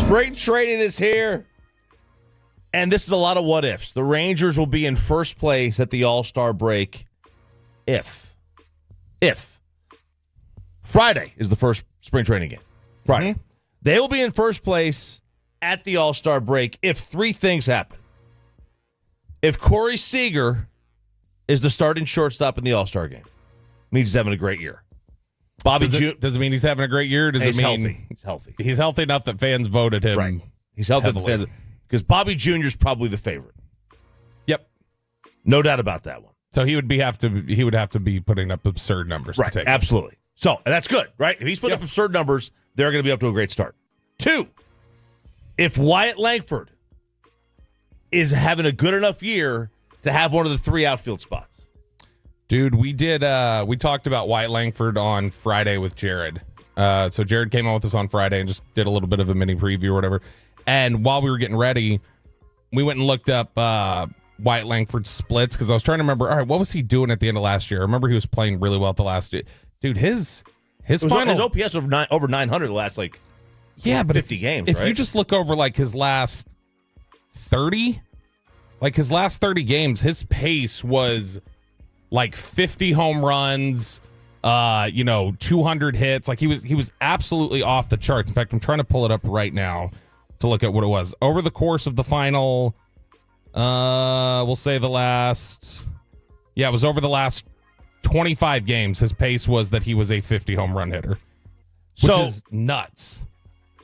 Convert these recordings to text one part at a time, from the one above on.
Spring training is here, and this is a lot of what ifs. The Rangers will be in first place at the All-Star break if Friday is the first spring training game. Friday. Mm-hmm. They will be in first place at the All-Star break if three things happen. If Corey Seager is the starting shortstop in the All-Star game, means he's having a great year. Does it mean he's having a great year? Does it mean he's healthy? He's healthy enough that fans voted him. Right. He's healthy enough because Bobby Jr. is probably the favorite. Yep, no doubt about that one. So he would have to be putting up absurd numbers. Right. To take Absolutely. So that's good, right? If he's putting up absurd numbers, they're going to be up to a great start. 2, if Wyatt Langford is having a good enough year to have one of the 3 outfield spots. Dude, we talked about Wyatt Langford on Friday with Jared. So Jared came on with us on Friday and just did a little bit of a mini preview or whatever. And while we were getting ready, we went and looked up Wyatt Langford's splits because I was trying to remember, all right, what was he doing at the end of last year? I remember he was playing really well at the last year. Dude, his final... His OPS over 900 the last, 50 games, if right? you just look over, his last 30, his last 30 games, his pace was... 50 home runs, 200 hits. He was absolutely off the charts. In fact, I'm trying to pull it up right now to look at what it was. Over the course of the final, we'll say it was over the last 25 games, his pace was that he was a 50 home run hitter, which is nuts.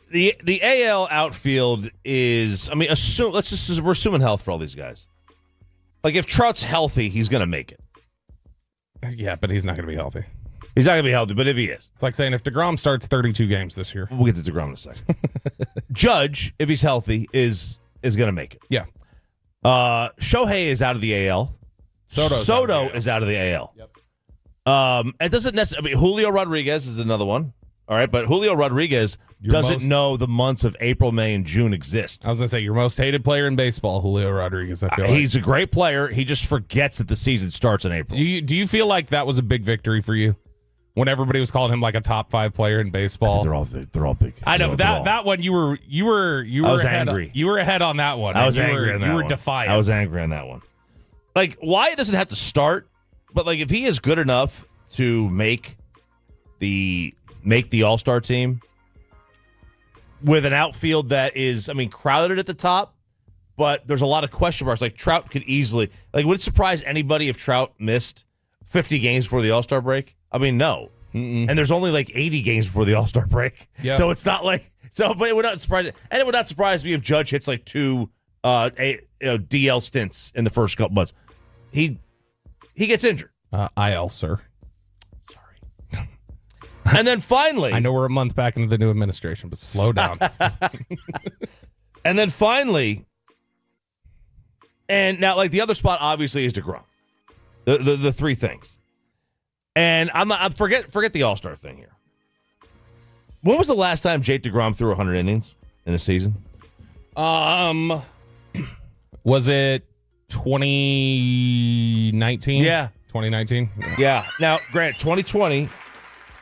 The AL outfield is, we're assuming health for all these guys. If Trout's healthy, he's going to make it. Yeah, but he's not going to be healthy. He's not going to be healthy, but if he is. It's like saying if deGrom starts 32 games this year. We'll get to deGrom in a second. Judge, if he's healthy, is going to make it. Yeah. Shohei is out of the AL. Soto is out of the AL. Yep. It doesn't necessarily... Julio Rodriguez is another one. All right, but Julio Rodriguez doesn't know the months of April, May, and June exist. I was going to say, your most hated player in baseball, Julio Rodriguez, I feel like. He's a great player. He just forgets that the season starts in April. Do you feel like that was a big victory for you? When everybody was calling him a top 5 player in baseball? They're all big. I know, but that one, you were I was ahead angry. You were ahead on that one. I was angry on that one. You were defiant. I was angry on that one. Wyatt doesn't have to start, but if he is good enough to make the All-Star team with an outfield that is, crowded at the top, but there's a lot of question marks. Trout could easily, would it surprise anybody if Trout missed 50 games before the All-Star break? No. Mm-mm. And there's only 80 games before the All-Star break. Yeah. So it's not but it would not surprise me. And it would not surprise me if Judge hits 2 DL stints in the first couple months. He gets injured. IL, sir. And then finally... I know we're a month back into the new administration, but slow down. And then finally... And now, the other spot, obviously, is deGrom. The 3 things. And forget the All-Star thing here. When was the last time Jake deGrom threw 100 innings in a season? Was it 2019? Yeah. 2019? Yeah. Now, granted, 2020...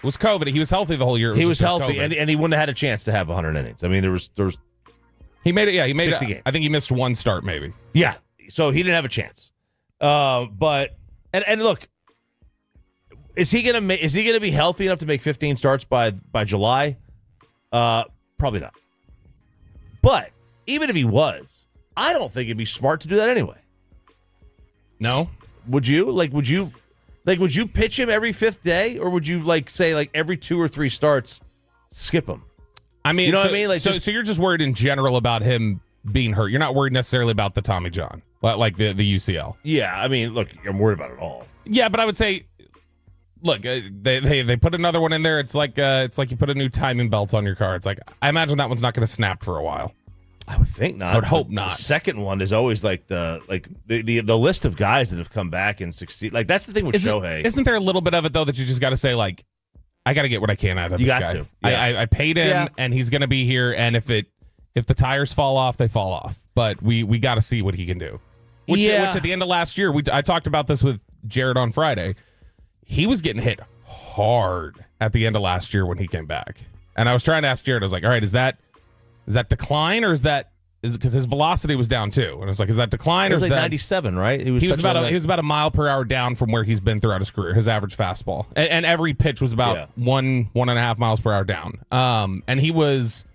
It was COVID. He was healthy the whole year. He was healthy, and he wouldn't have had a chance to have 100 innings. There was he made it. Yeah, he made 60 it. games. I think he missed 1 start, maybe. Yeah, so he didn't have a chance. But look, is he gonna be healthy enough to make 15 starts by July? Probably not. But even if he was, I don't think it'd be smart to do that anyway. No, would you? Would you pitch him every 5th day, or would you say every 2 or 3 starts, skip him? You know what I mean? So you're just worried in general about him being hurt. You're not worried necessarily about the Tommy John, like the UCL. Yeah, look, I'm worried about it all. Yeah, but I would say, look, they put another one in there. It's like you put a new timing belt on your car. It's I imagine that one's not going to snap for a while. I would think not. I would hope not. The second one is always the list of guys that have come back and succeed. That's the thing with Shohei. Isn't there a little bit of it though that you just got to say I got to get what I can out of this guy. You got to. Yeah. I paid him and he's going to be here. And if the tires fall off, they fall off. But we got to see what he can do. Which at the end of last year, I talked about this with Jared on Friday. He was getting hit hard at the end of last year when he came back. And I was trying to ask Jared, I was like, all right, is that Is that decline or is because his velocity was down too? And it's like, is that decline It or was is like that 97, right? he was about a mile per hour down from where he's been throughout his career, his average fastball. And every pitch was about 1.5 miles per hour down. And his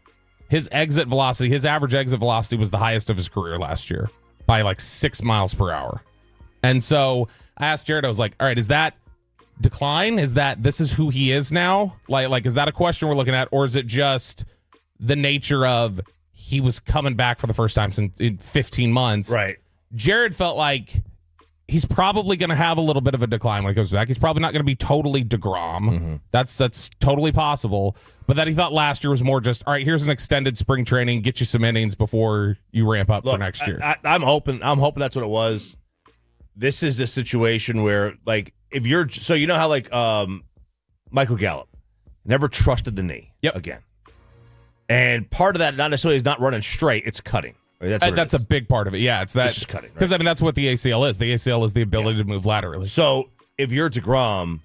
exit velocity, his average exit velocity was the highest of his career last year by like 6 miles per hour. And so I asked Jared, I was like, all right, is that decline? Is that this is who he is now? Like, is that a question we're looking at? Or is it just the nature of he was coming back for the first time in 15 months? Right. Jared felt like he's probably going to have a little bit of a decline when he comes back. He's probably not going to be totally deGrom. Mm-hmm. That's totally possible. But that he thought last year was more just, all right, here's an extended spring training, get you some innings before you ramp up for next year. I'm hoping that's what it was. This is a situation where, like, if you're so you know how like Michael Gallup never trusted the knee again. And part of that, not necessarily is not running straight, it's cutting. Right? That's a big part of it. Yeah, it's that. It's just cutting. Because, I mean, that's what the ACL is. The ACL is the ability to move laterally. So if you're deGrom,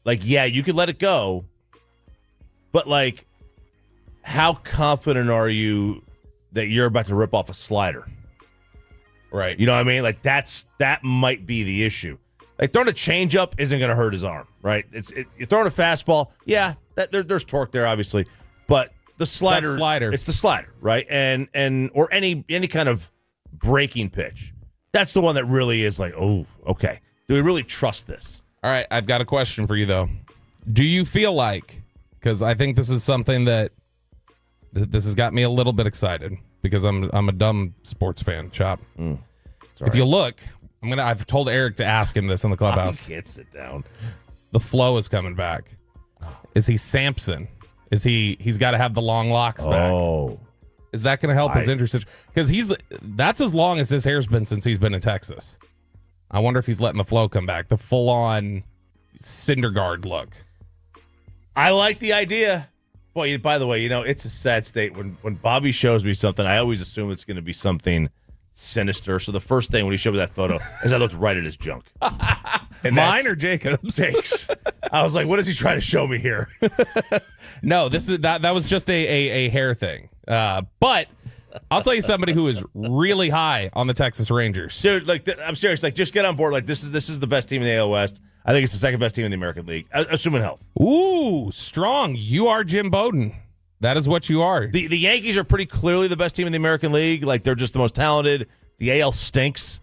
like, yeah, you could let it go, but, like, how confident are you that you're about to rip off a slider? Right. You know what I mean? Like, that might be the issue. Like, throwing a changeup isn't going to hurt his arm, right? You're throwing a fastball, yeah, there's torque there, obviously, but the slider, it's the slider, right? And or any kind of breaking pitch. That's the one that really is like, oh, okay. Do we really trust this? All right, I've got a question for you though. Do you feel like, because I think this is something that this has got me a little bit excited because I'm a dumb sports fan, Chop. If you look, I've told Eric to ask him this in the clubhouse. He can't sit down. The flow is coming back. Is he Samson? He's got to have the long locks back. Oh. Is that going to help his injury situation? Because that's as long as his hair's been since he's been in Texas. I wonder if he's letting the flow come back. The full-on Syndergaard look. I like the idea. Boy, by the way, it's a sad state. When Bobby shows me something, I always assume it's going to be something sinister. So the first thing when he showed me that photo is I looked right at his junk. And mine or Jacob's? Thanks. I was like, what is he trying to show me here? No, that was just a hair thing. But I'll tell you somebody who is really high on the Texas Rangers. Dude, I'm serious. Like, just get on board. Like, this is the best team in the AL West. I think it's the second best team in the American League, assuming health. Ooh, strong. You are Jim Bowden. That is what you are. The Yankees are pretty clearly the best team in the American League. Like, they're just the most talented. The AL stinks.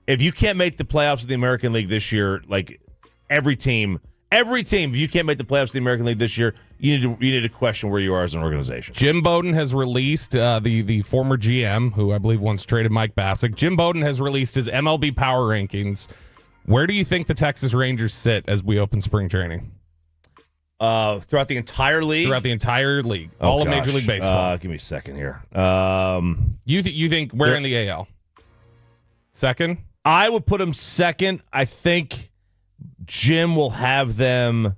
If you can't make the playoffs of the American League this year, like every team, if you can't make the playoffs of the American League this year, you need to question where you are as an organization. Jim Bowden has released the former GM, who I believe once traded Mike Bassick. Jim Bowden has released his MLB power rankings. Where do you think the Texas Rangers sit as we open spring training? Throughout the entire league? Throughout the entire league. All of Major League Baseball. Give me a second here. You think where in the AL? Second? I would put them second. I think Jim will have them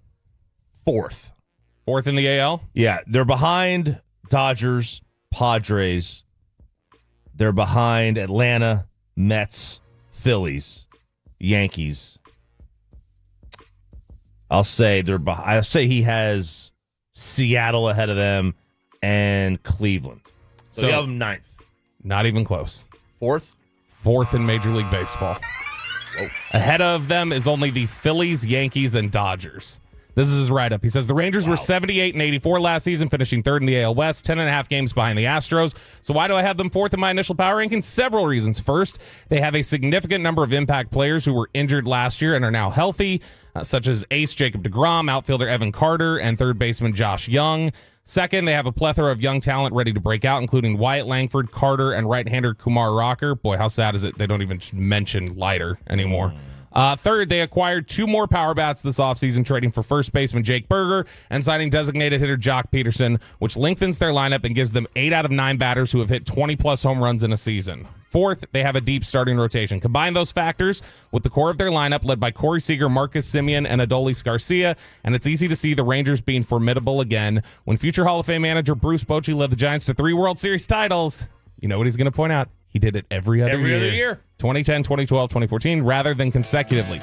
fourth. Fourth in the AL? Yeah, they're behind Dodgers, Padres. They're behind Atlanta, Mets, Phillies, Yankees. I'll say he has Seattle ahead of them and Cleveland. So you have them ninth. Not even close. Fourth? Fourth in Major League Baseball. Whoa. Ahead of them is only the Phillies, Yankees, and Dodgers. This is his write-up. He says the Rangers were 78 and 84 last season, finishing third in the AL West, 10.5 games behind the Astros. So why do I have them fourth in my initial power rankings? Several reasons. First, they have a significant number of impact players who were injured last year and are now healthy, such as ace Jacob deGrom, outfielder Evan Carter, and third baseman Josh Young. Second, they have a plethora of young talent ready to break out, including Wyatt Langford, Carter, and right-hander Kumar Rocker. Boy, how sad is it they don't even mention Leiter anymore. Third, they acquired 2 more power bats this offseason, trading for first baseman Jake Berger and signing designated hitter Jock Peterson, which lengthens their lineup and gives them 8 out of 9 batters who have hit 20-plus home runs in a season. Fourth, they have a deep starting rotation. Combine those factors with the core of their lineup led by Corey Seager, Marcus Semien, and Adolis Garcia, and it's easy to see the Rangers being formidable again. When future Hall of Fame manager Bruce Bochy led the Giants to 3 World Series titles, you know what he's going to point out? He did it every other year. 2010, 2012, 2014, rather than consecutively.